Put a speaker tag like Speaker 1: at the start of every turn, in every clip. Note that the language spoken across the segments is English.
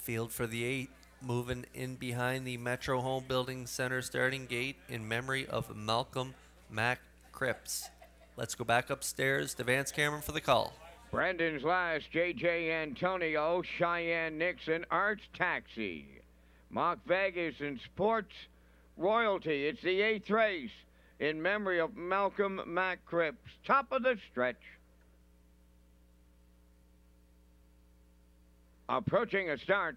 Speaker 1: Field for the 8, moving in behind the Metro Home Building Center starting gate in memory of Malcolm Mac Cripps. Let's go back upstairs to Vance Cameron for the call.
Speaker 2: Brandon's last, J.J. Antonio, Cheyenne Nixon, Arts Taxi. Mark Vegas and Sports Royalty. It's the 8th race in memory of Malcolm Mac Cripps. Top of the stretch. Approaching a start.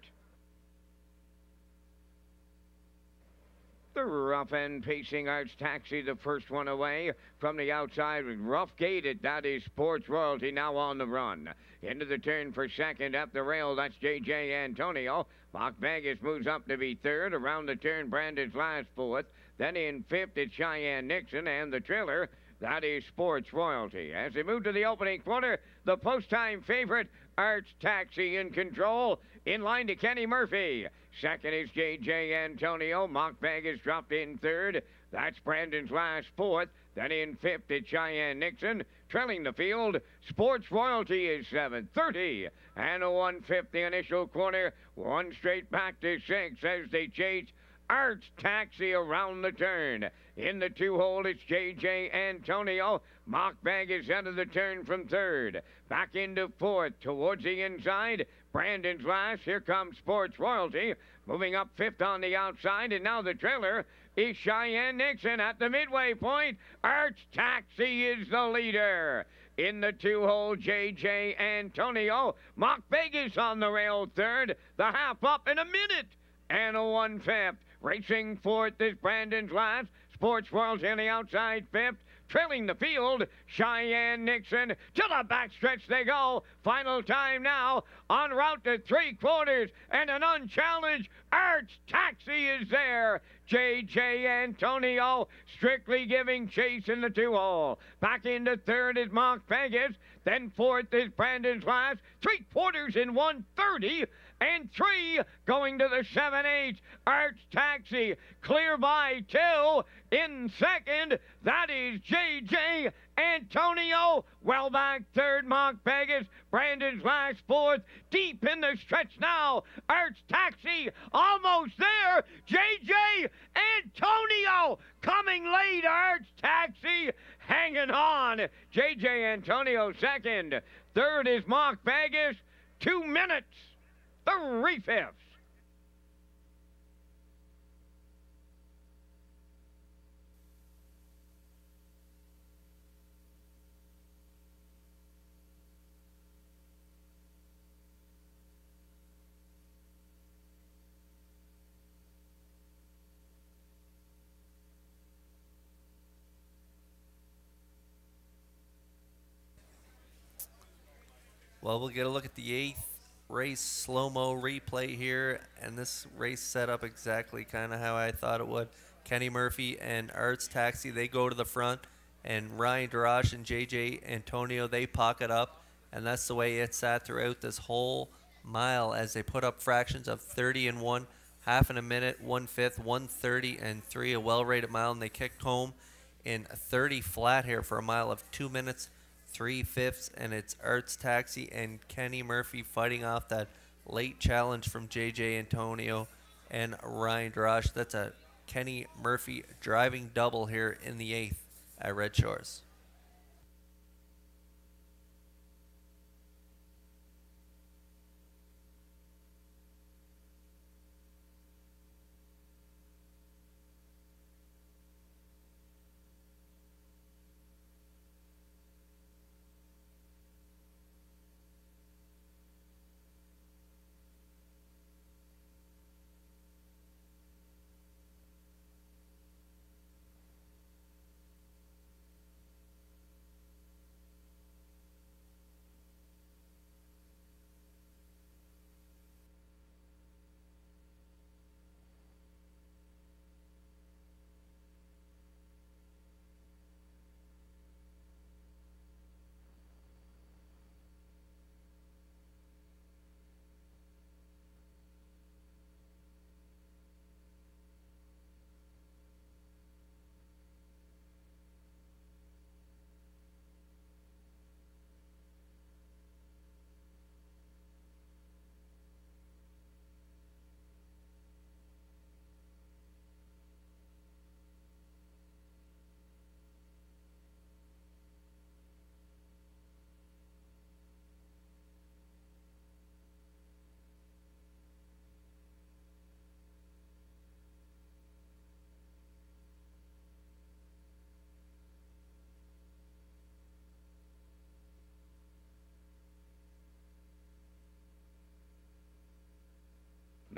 Speaker 2: The rough end pacing Arts Taxi, the first one away from the outside with rough gated. That is Sports Royalty now on the run. Into the turn for second up the rail. That's J.J. Antonio. Mark Vegas moves up to be third. Around the turn, Brandon's last fourth. Then in fifth, it's Cheyenne Nixon and the trailer. That is Sports Royalty. As they move to the opening quarter, the post-time favorite, Arts Taxi, in control. In line to Kenny Murphy. Second is J.J. Antonio. Mark Vegas dropped in third. That's Brandon's last fourth. Then in fifth, it's Cheyenne Nixon. Trailing the field, Sports Royalty is 7:30. And a 1/5 the initial quarter. One straight back to 6 as they chase Arts Taxi around the turn. In the 2-hole, it's J.J. Antonio. Mark Vegas out of the turn from third. Back into fourth towards the inside. Brandon's last. Here comes Sports Royalty. Moving up fifth on the outside. And now the trailer is Cheyenne Nixon at the midway point. Arts Taxi is the leader. In the 2-hole, J.J. Antonio. Mark Vegas on the rail third. The half up in a minute. And a 1/5. Racing fourth is Brandon's last. Sports Royalty on the outside fifth. Trailing the field, Cheyenne Nixon. To the backstretch they go. Final time now. En route to 3/4. And an unchallenged Arts Taxi is there. J.J. Antonio strictly giving chase in the 2-hole. Back into third is Mark Vegas. Then fourth is Brandon's last. 3/4 in 1:30. And 3 going to the 7/8. Arts Taxi clear by 2. In second, that is J.J. Antonio. Well back third, Mark Vegas. Brandon's last fourth. Deep in the stretch now. Arts Taxi almost there. J.J. Antonio coming late. Arts Taxi hanging on. J.J. Antonio second. Third is Mark Vegas. 2 minutes. 3/5.
Speaker 1: Well, we'll get a look at the 8th race slow-mo replay here, and this race set up exactly kind of how I thought it would. Kenny Murphy and Arts Taxi, they go to the front, and Ryan Darash and JJ Antonio, they pocket up, and that's the way it sat throughout this whole mile as they put up fractions of 30 and 1, half in a minute, 1/5, 1:30 and 3, a well-rated mile, and they kicked home in 30 flat here for a mile of 2 minutes 3/5, and it's Arts Taxi and Kenny Murphy fighting off that late challenge from JJ Antonio and Ryan Darash. That's a Kenny Murphy driving double here in the 8th at Red Shores.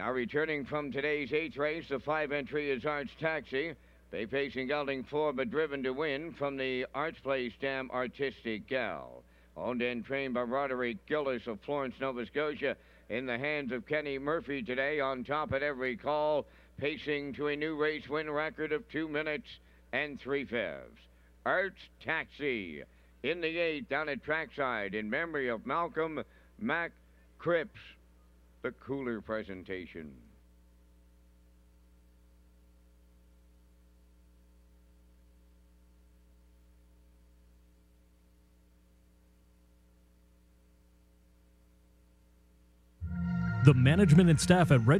Speaker 2: Now returning from today's 8th race, the 5 entry is Arts Taxi. Bay pacing gelding 4, but driven to win from the Arts Place Dam Artistic Gal. Owned and trained by Roderick Gillis of Florence, Nova Scotia. In the hands of Kenny Murphy today, on top at every call, pacing to a new race win record of 2 minutes and 3/5. Arts Taxi in the 8th down at trackside in memory of Malcolm Mac Cripps. The cooler presentation.
Speaker 3: The management and staff at Redshores